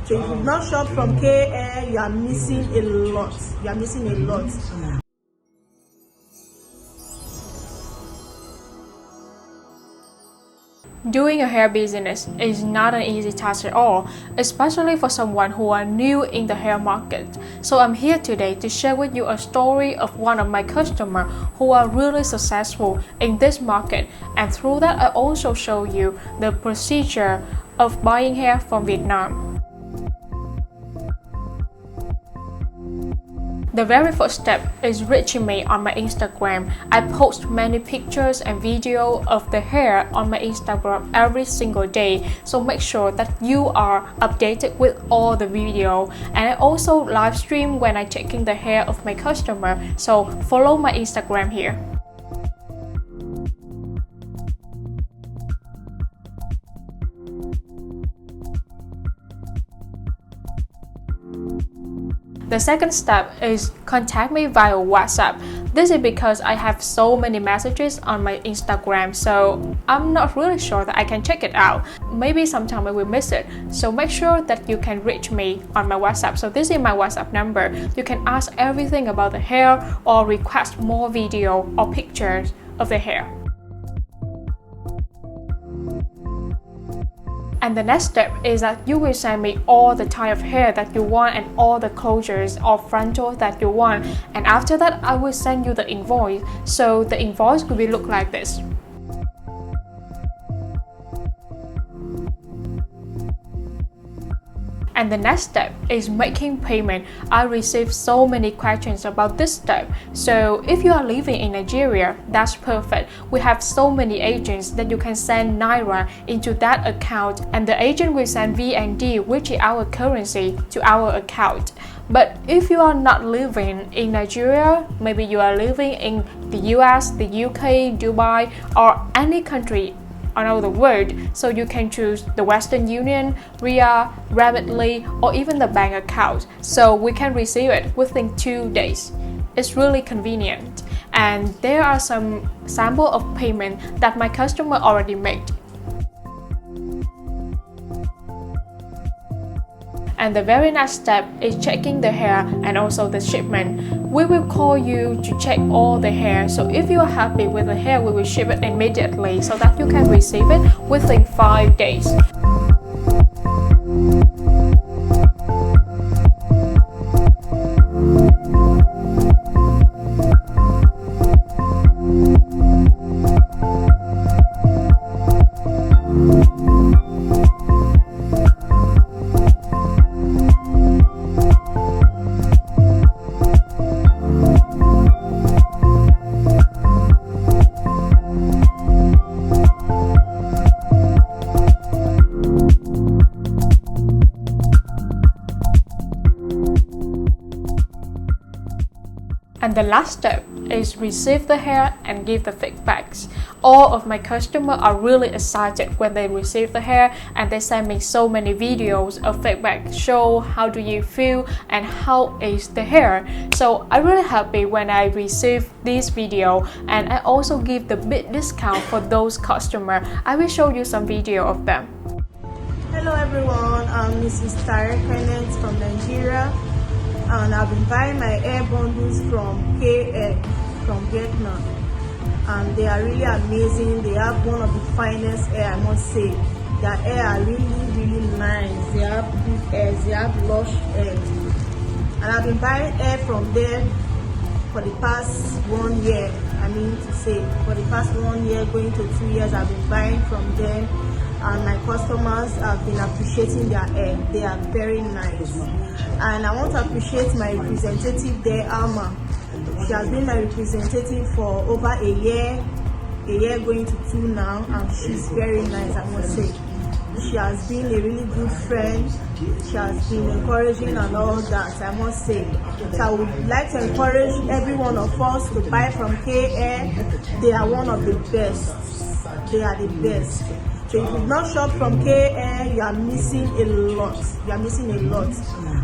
So if you've not shopped from K Hair, you are missing a lot. You are missing a lot. Doing a hair business is not an easy task at all, especially for someone who are new in the hair market. So I'm here today to share with you a story of one of my customers who are really successful in this market, and through that I also show you the procedure of buying hair from Vietnam. The very first step is reaching me on my Instagram. I post many pictures and videos of the hair on my Instagram every single day, so make sure that you are updated with all the video. And I also live stream when I taking the hair of my customer, so follow my Instagram here. The second step is contact me via WhatsApp. This is because I have so many messages on my Instagram, so I'm not really sure that I can check it out. Maybe sometime I will miss it. So make sure that you can reach me on my WhatsApp. So this is my WhatsApp number. You can ask everything about the hair or request more video or pictures of the hair. And the next step is that you will send me all the type of hair that you want and all the closures or frontal that you want. And after that, I will send you the invoice. So the invoice will be look like this. And the next step is making payment. I receive so many questions about this step. So if you are living in Nigeria, that's perfect. We have so many agents that you can send Naira into that account, and the agent will send VND, which is our currency, to our account. But if you are not living in Nigeria, maybe you are living in the US, the UK, Dubai, or any country around the world, so you can choose the Western Union, RIA, Remitly, or even the bank account. So we can receive it within 2 days. It's really convenient. And there are some sample of payment that my customer already made. And the very next step is checking the hair and also the shipment. We will call you to check all the hair. So if you are happy with the hair, we will ship it immediately so that you can receive it within 5 days. And the last step is receive the hair and give the feedbacks. All of my customers are really excited when they receive the hair, and they send me so many videos of feedback, show how do you feel and how is the hair. So I'm really happy when I receive this video, and I also give the big discount for those customers. I will show you some video of them. Hello everyone, I'm Mrs. Tarek from Nigeria, and I've been buying my hair bundles from K Hair from Vietnam, and they are really amazing. They have one of the finest hair, I must say. Their hair are really nice. They have good hair, they have lush hair, and I've been buying hair from them for the past 1 year. I mean to say, for the past 1 year going to 2 years, I've been buying from them, and my customers have been appreciating their hair. They are very nice. And I want to appreciate my representative there, Alma. She has been my representative for over a year going to 2 now, and she's very nice, I must say. She has been a really good friend. She has been encouraging and all that, I must say. So I would like to encourage every one of us to buy from K Hair. They are one of the best. They are the best. So if you've not shopped from K Hair, you are missing a lot. You are missing a lot.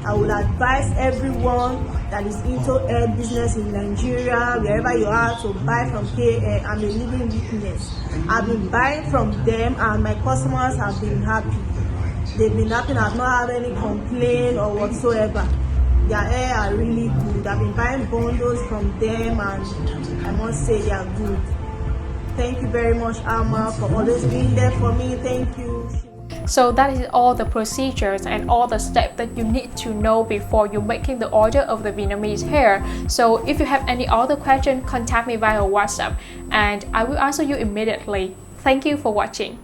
I would advise everyone that is into hair business in Nigeria, wherever you are, to buy from K Hair. I'm a living witness. I've been buying from them, and my customers have been happy. They've been happy. I've not had any complaint or whatsoever. Their hair are really good. I've been buying bundles from them and I must say they are good. Thank you very much, Alma, for always being there for me. Thank you. So that is all the procedures and all the steps that you need to know before you're making the order of the Vietnamese hair. So if you have any other question, contact me via WhatsApp and I will answer you immediately. Thank you for watching.